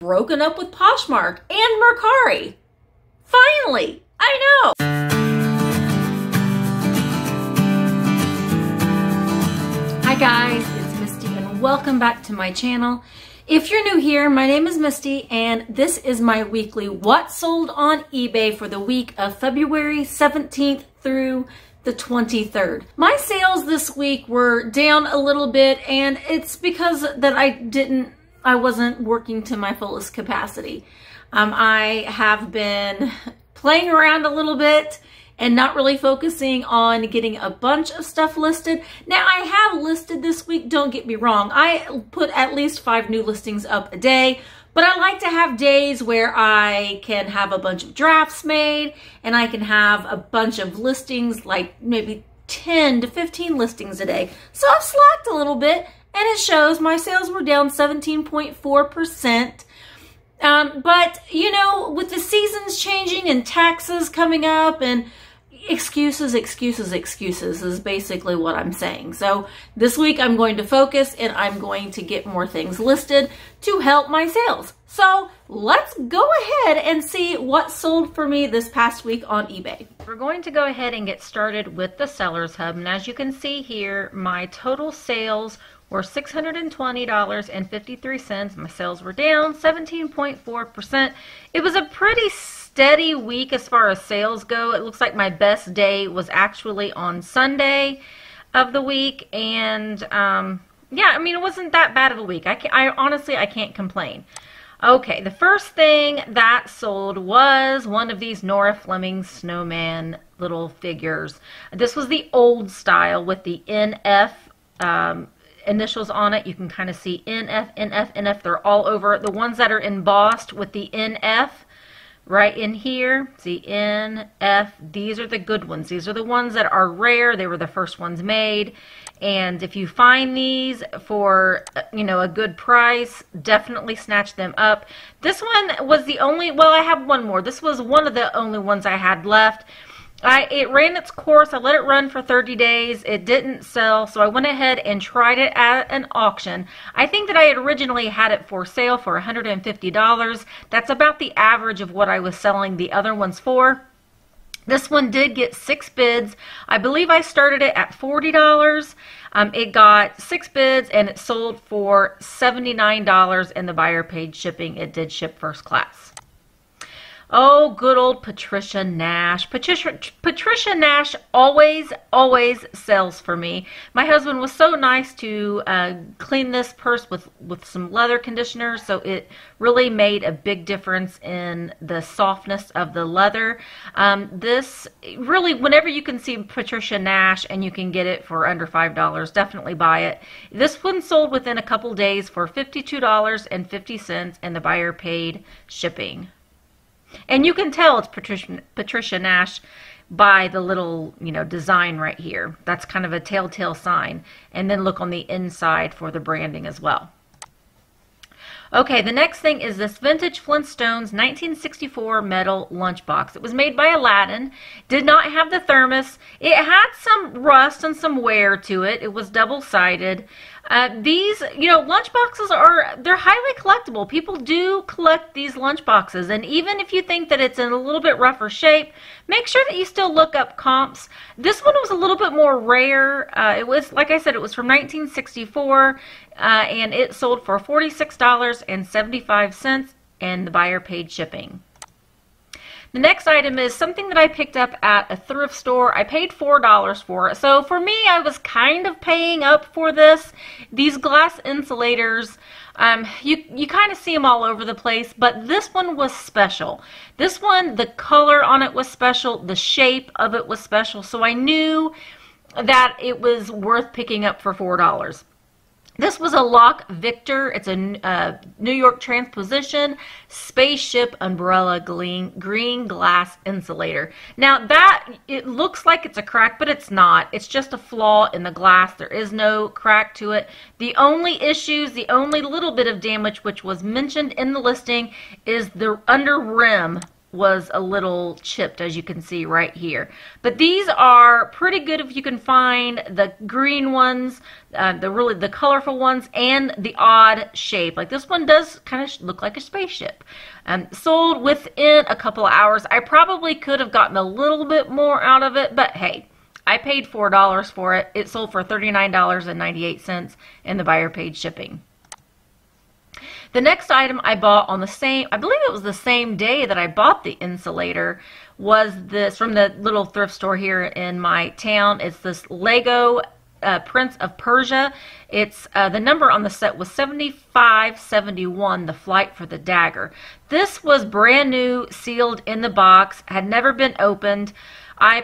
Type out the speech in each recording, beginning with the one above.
broken up with Poshmark and Mercari. Finally, I know. Hi guys, it's Misty and welcome back to my channel. If you're new here, my name is Misty and this is my weekly What Sold on eBay for the week of February 17th through the 23rd. My sales this week were down a little bit, and it's because that I wasn't working to my fullest capacity. I have been playing around a little bit and not really focusing on getting a bunch of stuff listed. Now, I have listed this week, don't get me wrong. I put at least 5 new listings up a day, but I like to have days where I can have a bunch of drafts made and I can have a bunch of listings, like maybe 10 to 15 listings a day. So I've slacked a little bit, and it shows. My sales were down 17.4%. But, you know, with the seasons changing and taxes coming up and excuses is basically what I'm saying. So this week I'm going to focus and I'm going to get more things listed to help my sales. So let's go ahead and see what sold for me this past week on eBay. We're going to go ahead and get started with the Sellers Hub. And as you can see here, my total sales were $620.53. My sales were down 17.4%. It was a pretty steady week as far as sales go. It looks like my best day was actually on Sunday of the week, and yeah, I mean, it wasn't that bad of a week. I honestly can't complain. Okay, the first thing that sold was one of these Nora Fleming snowman little figures. This was the old style with the NF initials on it. You can kind of see NF, NF, NF. They're all over. The ones that are embossed with the NF right in here, see NF, these are the good ones. These are the ones that are rare. They were the first ones made. And if you find these for, you know, a good price, definitely snatch them up. This one was the only, well, I have one more. This was one of the only ones I had left. It ran its course. I let it run for 30 days. It didn't sell, so I went ahead and tried it at an auction. I think that I had originally had it for sale for $150. That's about the average of what I was selling the other ones for. This one did get 6 bids. I believe I started it at $40. It got 6 bids and it sold for $79, and the buyer paid shipping. It did ship first class. Oh, good old Patricia Nash. Patricia Nash always sells for me. My husband was so nice to clean this purse with some leather conditioner, so it really made a big difference in the softness of the leather. This really, whenever you can see Patricia Nash and you can get it for under $5, definitely buy it. This one sold within a couple days for $52.50, and the buyer paid shipping. And you can tell it's Patricia Nash by the little, you know, design right here. That's kind of a telltale sign. And then look on the inside for the branding as well. Okay, the next thing is this vintage Flintstones 1964 metal lunchbox. It was made by Aladdin. Did not have the thermos. It had some rust and some wear to it. It was double-sided. These, you know, lunchboxes they're highly collectible. People do collect these lunchboxes, and even if you think that it's in a little bit rougher shape, make sure that you still look up comps. This one was a little bit more rare. It was, like I said, it was from 1964, and it sold for $46.75, and the buyer paid shipping. The next item is something that I picked up at a thrift store. I paid $4 for it. So for me, I was kind of paying up for this. These glass insulators, you kind of see them all over the place, but this one was special. This one, the color on it was special. The shape of it was special. So I knew that it was worth picking up for $4. This was a Lock Victor. It's a New York transposition spaceship umbrella green glass insulator. Now that, it looks like it's a crack, but it's not. It's just a flaw in the glass. There is no crack to it. The only issues, the only little bit of damage which was mentioned in the listing is the under rim was a little chipped, as you can see right here. But these are pretty good if you can find the green ones, the colorful ones, and the odd shape. Like this one does kind of look like a spaceship. Sold within a couple of hours. I probably could have gotten a little bit more out of it, but hey, I paid $4 for it. It sold for $39.98, and the buyer paid shipping. The next item I bought on the same, I believe it was the same day that I bought the insulator, was this from the little thrift store here in my town. It's this Lego Prince of Persia. It's the number on the set was 7571, the flight for the dagger. This was brand new, sealed in the box, had never been opened. I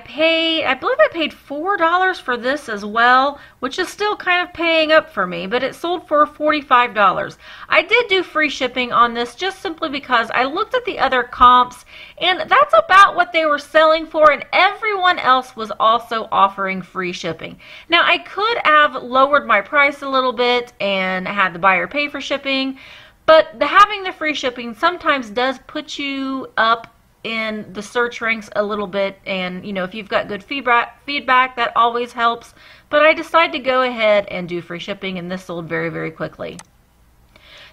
believe I paid $4 for this as well, which is still kind of paying up for me, but it sold for $45. I did do free shipping on this just simply because I looked at the other comps, and that's about what they were selling for, and everyone else was also offering free shipping. Now, I could have lowered my price a little bit and had the buyer pay for shipping, but having the free shipping sometimes does put you up in the search ranks a little bit, and you know, if you've got good feedback, that always helps. But I decided to go ahead and do free shipping, and this sold very, very quickly.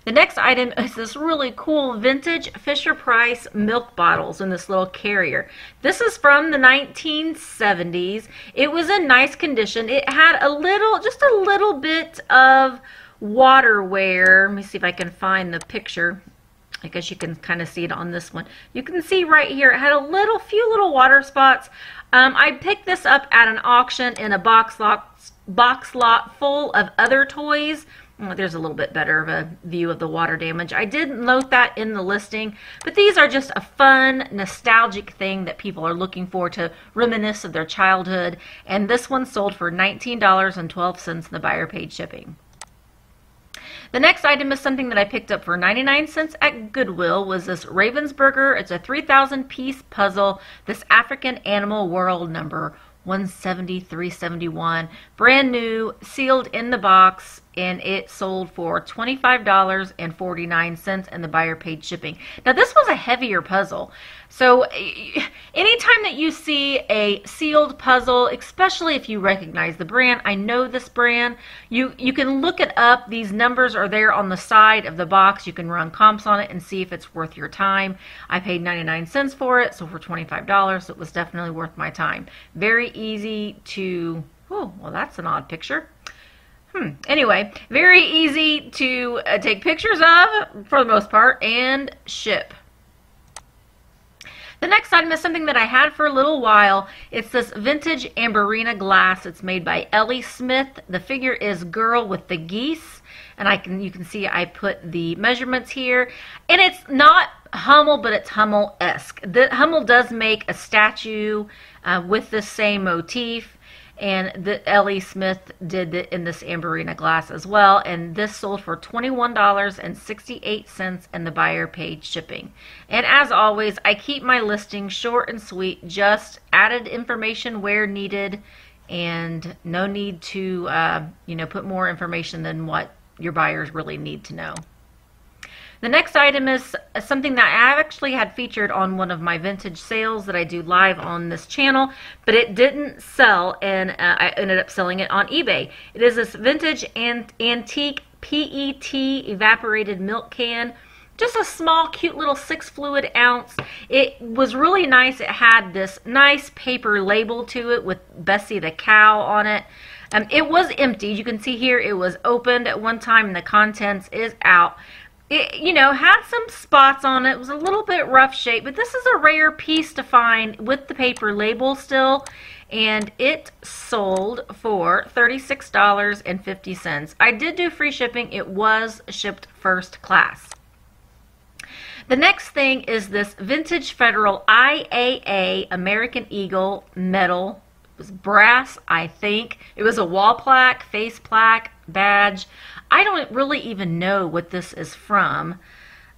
The next item is this really cool vintage Fisher-Price milk bottles in this little carrier. This is from the 1970s. It was in nice condition. It had just a little bit of water wear. Let me see if I can find the picture. I guess you can kind of see it on this one. You can see right here, it had a few little water spots. I picked this up at an auction in a box lot full of other toys. There's a little bit better of a view of the water damage. I did note that in the listing, but these are just a fun, nostalgic thing that people are looking for to reminisce of their childhood. And this one sold for $19.12, and the buyer paid shipping. The next item is something that I picked up for 99 cents at Goodwill. Was this Ravensburger. It's a 3,000 piece puzzle. This African Animal World number 17371. Brand new, sealed in the box, and it sold for $25.49, and the buyer paid shipping. Now this was a heavier puzzle. So anytime that you see a sealed puzzle, especially if you recognize the brand, I know this brand, you can look it up. These numbers are there on the side of the box. You can run comps on it and see if it's worth your time. I paid 99 cents for it, so for $25, it was definitely worth my time. Very easy to, oh, well, that's an odd picture. Anyway, very easy to take pictures of for the most part and ship. The next item is something that I had for a little while. It's this vintage Amberina glass. It's made by Ellie Smith. The figure is Girl with the Geese, and you can see I put the measurements here. And it's not Hummel, but it's Hummel-esque. Hummel does make a statue with the same motif. And Ellie Smith did it in this Amberina glass as well. And this sold for $21.68, and the buyer paid shipping. And as always, I keep my listings short and sweet, just added information where needed, and no need to put more information than what your buyers really need to know. The next item is something that I actually had featured on one of my vintage sales that I do live on this channel, but it didn't sell, and I ended up selling it on eBay. It is this vintage antique PET evaporated milk can. Just a small, cute little 6 fluid ounce. It was really nice. It had this nice paper label to it with Bessie the cow on it. It was empty. You can see here it was opened at one time, and the contents is out. It, had some spots on it. It was a little bit rough shape, but this is a rare piece to find with the paper label still, and it sold for $36.50. I did do free shipping. It was shipped first class. The next thing is this vintage Federal IAA American Eagle medal. It was brass, I think. It was a wall plaque, face plaque, badge. I don't really even know what this is from,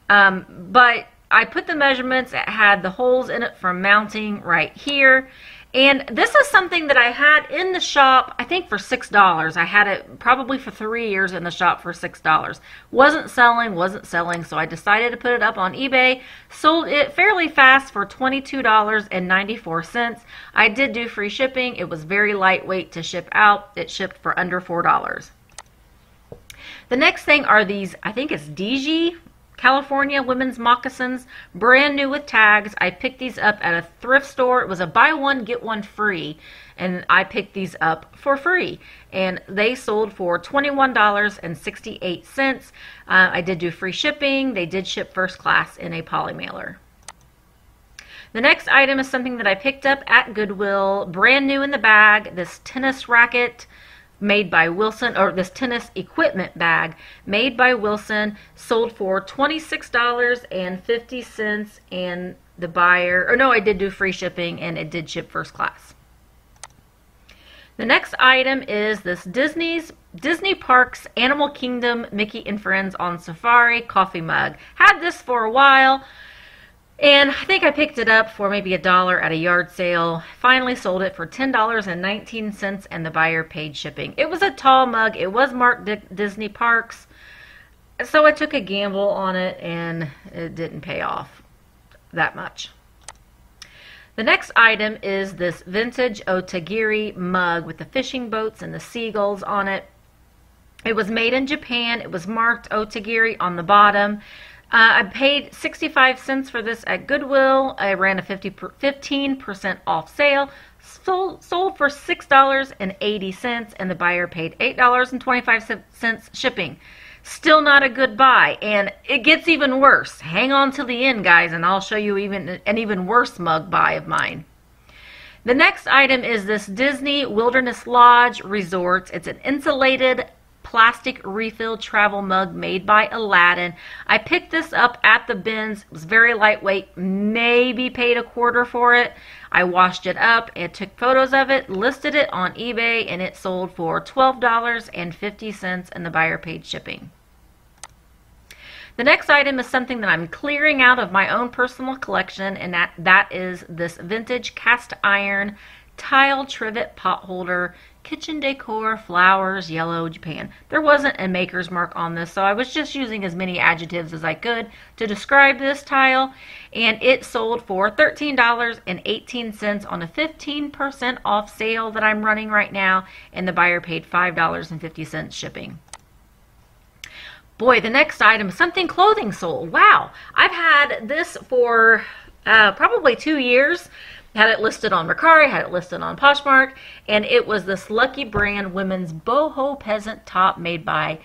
but I put the measurements. It had the holes in it for mounting right here, And this is something that I had in the shop, I think for $6. I had it probably for 3 years in the shop for $6. Wasn't selling, so I decided to put it up on eBay. Sold it fairly fast for $22.94. I did do free shipping. It was very lightweight to ship out. It shipped for under $4. The next thing are these, I think it's DG California women's moccasins, brand new with tags. I picked these up at a thrift store. It was a buy one, get one free, and I picked these up for free. And they sold for $21.68. I did do free shipping. They did ship first class in a poly mailer. The next item is something that I picked up at Goodwill, brand new in the bag, this tennis racket made by Wilson, or this tennis equipment bag made by Wilson, sold for $26.50, and the buyer, or no, I did do free shipping and it did ship first class. The next item is this Disney Parks Animal Kingdom Mickey and Friends on Safari coffee mug. Had this for a while, and I think I picked it up for maybe $1 at a yard sale. Finally sold it for $10.19, and the buyer paid shipping. It was a tall mug. It was marked Disney Parks, so I took a gamble on it, and it didn't pay off that much. The next item is this vintage Otagiri mug with the fishing boats and the seagulls on it. It was made in Japan. It was marked Otagiri on the bottom. I paid 65 cents for this at Goodwill. I ran a 15% off sale. Sold for $6.80, and the buyer paid $8.25 shipping. Still not a good buy, and it gets even worse. Hang on till the end, guys, and I'll show you an even worse mug buy of mine. The next item is this Disney Wilderness Lodge Resorts. It's an insulated plastic refill travel mug made by Aladdin. I picked this up at the bins. It was very lightweight, maybe paid $0.25 for it. I washed it up and took photos of it, listed it on eBay, and it sold for $12.50, and the buyer paid shipping. The next item is something that I'm clearing out of my own personal collection, and that is this vintage cast iron tile trivet pot holder, kitchen decor, flowers, yellow, Japan. There wasn't a maker's mark on this, so I was just using as many adjectives as I could to describe this tile, and it sold for $13.18 on a 15% off sale that I'm running right now, and the buyer paid $5.50 shipping. Boy, the next item is something clothing sold. Wow, I've had this for probably 2 years. Had it listed on Mercari, had it listed on Poshmark, and it was this Lucky Brand women's boho peasant top made by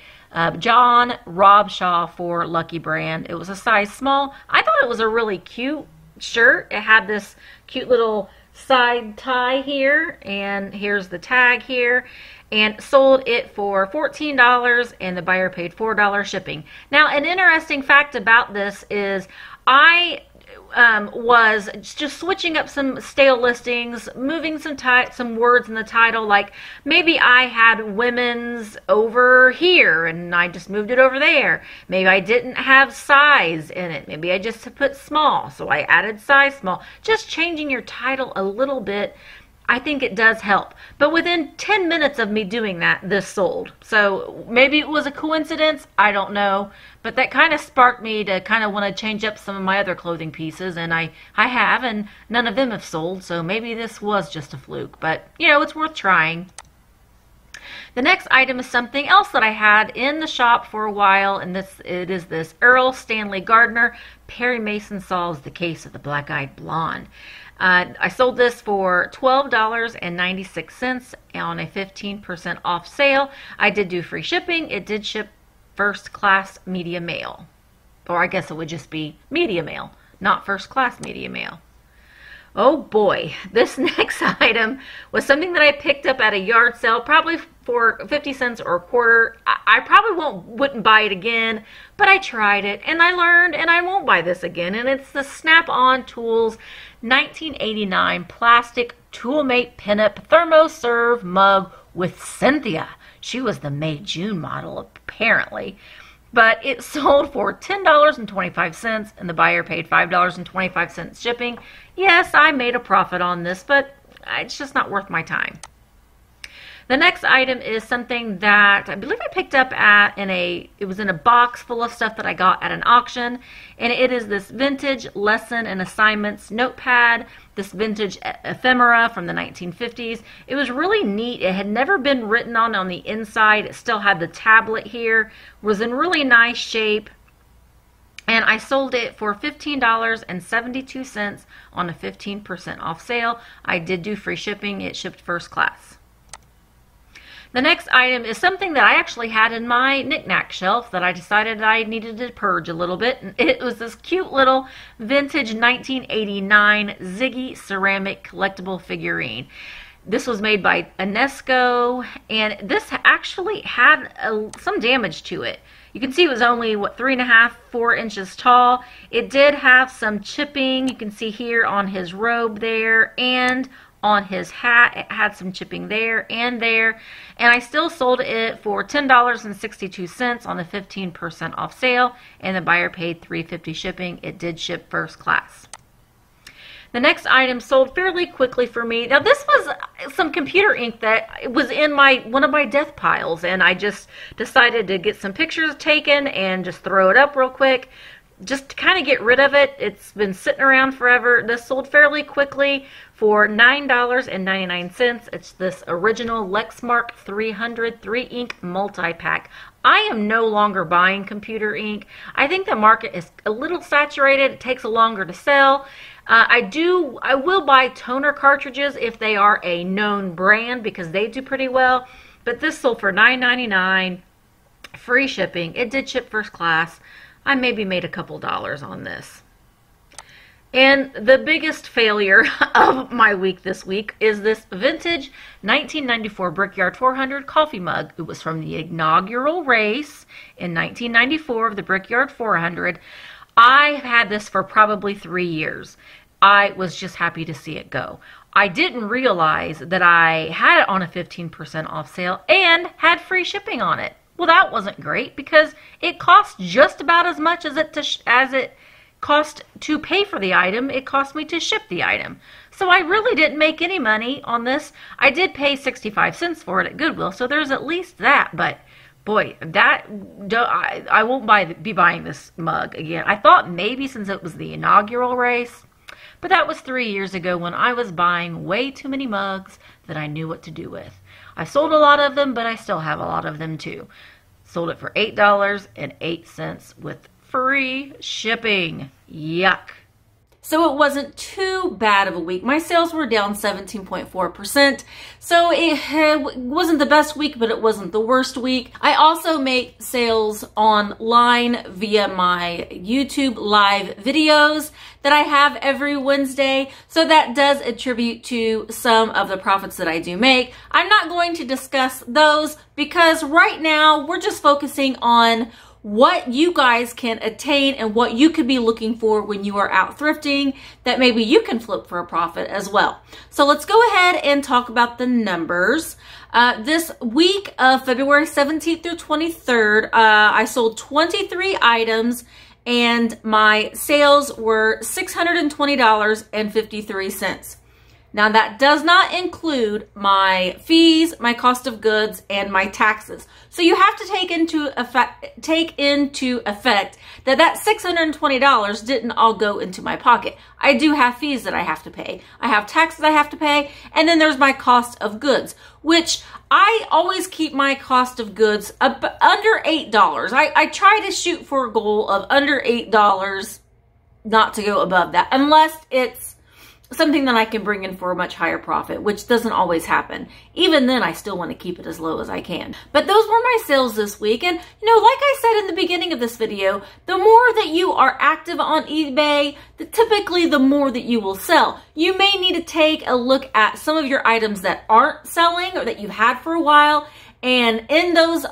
John Robshaw for Lucky Brand. It was a size small. I thought it was a really cute shirt. It had this cute little side tie here, and here's the tag here, and sold it for $14, and the buyer paid $4 shipping. Now, an interesting fact about this is I was just switching up some stale listings, moving some words in the title, like maybe I had women's over here and I just moved it over there. Maybe I didn't have size in it. Maybe I just put small, so I added size small. Just changing your title a little bit, I think it does help. But within 10 minutes of me doing that, this sold. So maybe it was a coincidence, I don't know. But that kind of sparked me to kind of want to change up some of my other clothing pieces, and I have, and none of them have sold, so maybe this was just a fluke. But, you know, it's worth trying. The next item is something else that I had in the shop for a while, and it is this Earl Stanley Gardner Perry Mason Solves the Case of the Black-Eyed Blonde. I sold this for $12.96 on a 15% off sale. I did do free shipping. It did ship first class media mail. Or I guess it would just be media mail, not first class media mail. Oh boy, this next item was something that I picked up at a yard sale, probably for 50 cents or a quarter. I probably wouldn't buy it again, but I tried it and I learned, and I won't buy this again. And it's the Snap-on Tools 1989 plastic Toolmate pinup thermoserve mug with Cynthia. She was the May June model, apparently. But it sold for $10.25, and the buyer paid $5.25 shipping. Yes, I made a profit on this, but it's just not worth my time. The next item is something that I believe I picked up it was in a box full of stuff that I got at an auction, and it is this vintage lesson and assignments notepad, this vintage ephemera from the 1950s. It was really neat. It had never been written on the inside. It still had the tablet here, was in really nice shape, and I sold it for $15.72 on a 15% off sale. I did do free shipping. It shipped first class. The next item is something that I actually had in my knick-knack shelf that I decided I needed to purge a little bit. It was this cute little vintage 1989 Ziggy ceramic collectible figurine. This was made by Enesco, and this actually had some damage to it. You can see it was only, 3.5, 4 inches tall. It did have some chipping. You can see here on his robe there, and on his hat. It had some chipping there, and I still sold it for $10.62 on a 15% off sale, and the buyer paid $3.50 shipping. It did ship first class. The next item sold fairly quickly for me. Now, this was some computer ink that was in one of my death piles, and I just decided to get some pictures taken and just throw it up real quick, just to kind of get rid of it. It's been sitting around forever. This sold fairly quickly for $9.99. It's this original Lexmark 300 3-ink multi-pack. I am no longer buying computer ink. I think the market is a little saturated. It takes longer to sell. I will buy toner cartridges if they are a known brand, because they do pretty well. But this sold for $9.99, free shipping. It did ship first class. I maybe made a couple dollars on this. And the biggest failure of my week this week is this vintage 1994 Brickyard 400 coffee mug. It was from the inaugural race in 1994 of the Brickyard 400. I have had this for probably 3 years. I was just happy to see it go. I didn't realize that I had it on a 15% off sale and had free shipping on it. Well, that wasn't great, because it cost just about as much as it cost to pay for the item. It cost me to ship the item. So I really didn't make any money on this. I did pay 65 cents for it at Goodwill, so there's at least that. But boy, I won't be buying this mug again. I thought maybe since it was the inaugural race, but that was 3 years ago when I was buying way too many mugs that I knew what to do with. I sold a lot of them, but I still have a lot of them too. Sold it for $8.08 with free shipping. Yuck. So it wasn't too bad of a week. My sales were down 17.4%. So it wasn't the best week, but it wasn't the worst week. I also make sales online via my YouTube live videos that I have every Wednesday. So that does attribute to some of the profits that I do make. I'm not going to discuss those because right now we're just focusing on what you guys can attain and what you could be looking for when you are out thrifting that maybe you can flip for a profit as well. So let's go ahead and talk about the numbers. This week of February 17th through 23rd, I sold 23 items and my sales were $620.53. Now that does not include my fees, my cost of goods, and my taxes. So you have to take into effect that $620 didn't all go into my pocket. I do have fees that I have to pay. I have taxes I have to pay, and then there's my cost of goods, which I always keep my cost of goods under $8. I try to shoot for a goal of under $8, not to go above that, unless it's something that I can bring in for a much higher profit, which doesn't always happen. Even then, I still want to keep it as low as I can. But those were my sales this week. And, you know, like I said in the beginning of this video, the more that you are active on eBay, typically the more that you will sell. You may need to take a look at some of your items that aren't selling or that you've had for a while, and in those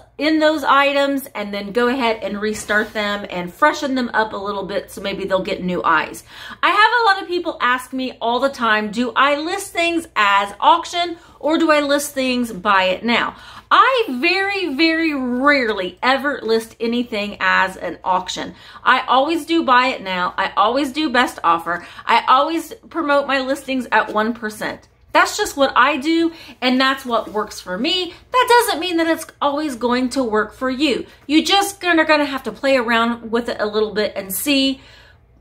items, and then go ahead and restart them and freshen them up a little bit so maybe they'll get new eyes. I have a lot of people ask me all the time, do I list things as auction or do I list things buy it now? I very, very rarely ever list anything as an auction. I always do buy it now. I always do best offer. I always promote my listings at 1%. That's just what I do, and that's what works for me. That doesn't mean that it's always going to work for you. You just are gonna have to play around with it a little bit and see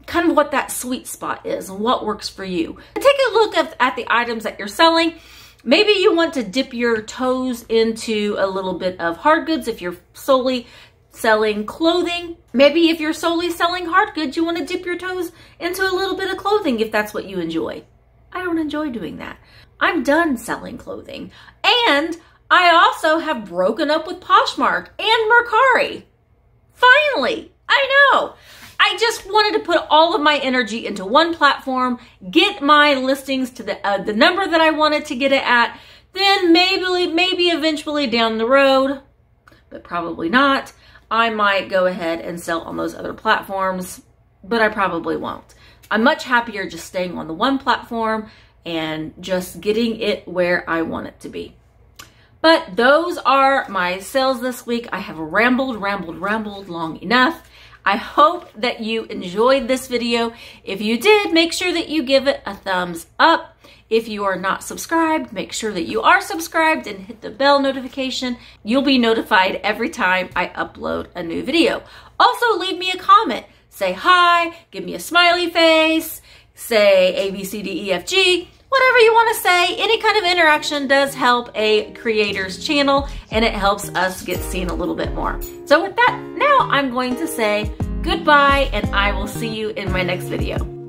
kind of what that sweet spot is and what works for you. Take a look at the items that you're selling. Maybe you want to dip your toes into a little bit of hard goods if you're solely selling clothing. Maybe if you're solely selling hard goods, you want to dip your toes into a little bit of clothing if that's what you enjoy. I don't enjoy doing that. I'm done selling clothing. And I also have broken up with Poshmark and Mercari. Finally, I know. I just wanted to put all of my energy into one platform, get my listings to the number that I wanted to get it at, then maybe eventually down the road, but probably not, I might go ahead and sell on those other platforms, but I probably won't. I'm much happier just staying on the one platform and just getting it where I want it to be. But those are my sales this week. I have rambled long enough. I hope that you enjoyed this video. If you did, make sure that you give it a thumbs up. If you are not subscribed, make sure that you are subscribed and hit the bell notification. You'll be notified every time I upload a new video. Also, leave me a comment. Say hi, give me a smiley face, say A, B, C, D, E, F, G, whatever you want to say. Any kind of interaction does help a creator's channel, and it helps us get seen a little bit more. So with that, now I'm going to say goodbye, and I will see you in my next video.